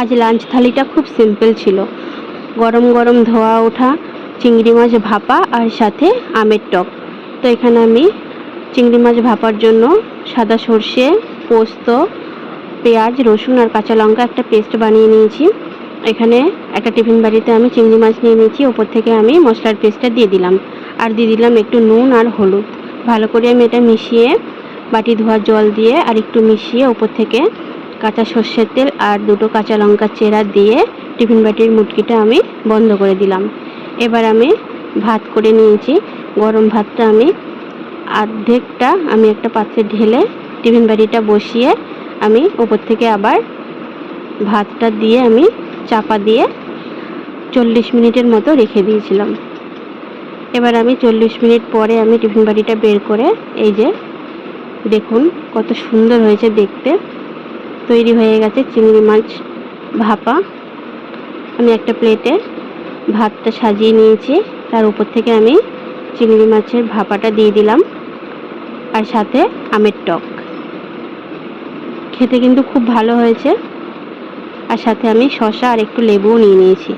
আজ লাঞ্চ থালিটা খুব সিম্পল ছিল। গরম গরম ধোয়া ওঠা চিংড়ি মাছ ভাপা আর সাথে আমের টক। তো এখানে আমি চিংড়ি মাছ ভাপার জন্য সাদা সর্ষে, পোস্ত, পেঁয়াজ, রসুন আর কাঁচা লঙ্কা একটা পেস্ট বানিয়ে নিয়েছি। এখানে একটা টিফিন বাটিতে আমি চিংড়ি মাছ নিয়ে নিয়েছি, ওপর থেকে আমি মশলার পেস্টটা দিয়ে দিলাম আর দিয়ে দিলাম একটু নুন আর হলুদ। ভালো করে আমি এটা মিশিয়ে বাটি ধোয়া জল দিয়ে আর একটু মিশিয়ে ওপর থেকে কাঁচা সর্ষের তেল আর দুটো কাঁচা লঙ্কা চেরা দিয়ে টিফিন বাটির মুটকিটা আমি বন্ধ করে দিলাম। এবার আমি ভাত করে নিয়েছি। গরম ভাতটা আমি অর্ধেকটা আমি একটা পাত্রে ঢেলে টিফিন বাটিটা বসিয়ে আমি ওপর থেকে আবার ভাতটা দিয়ে আমি চাপা দিয়ে 40 মিনিটের মতো রেখে দিয়েছিলাম। এবার আমি 40 মিনিট পরে আমি টিফিন বাটিটা বের করে এই যে দেখুন কত সুন্দর হয়েছে দেখতে। তৈরি হয়ে গেছে চিংড়ি মাছ ভাপা। আমি একটা প্লেটে ভাতটা সাজিয়ে নিয়েছি, তার উপর থেকে আমি চিংড়ি মাছের ভাপাটা দিয়ে দিলাম আর সাথে আমের টক। খেতে কিন্তু খুব ভালো হয়েছে। আর সাথে আমি শসা আর একটু লেবুও নিয়ে নিয়েছি।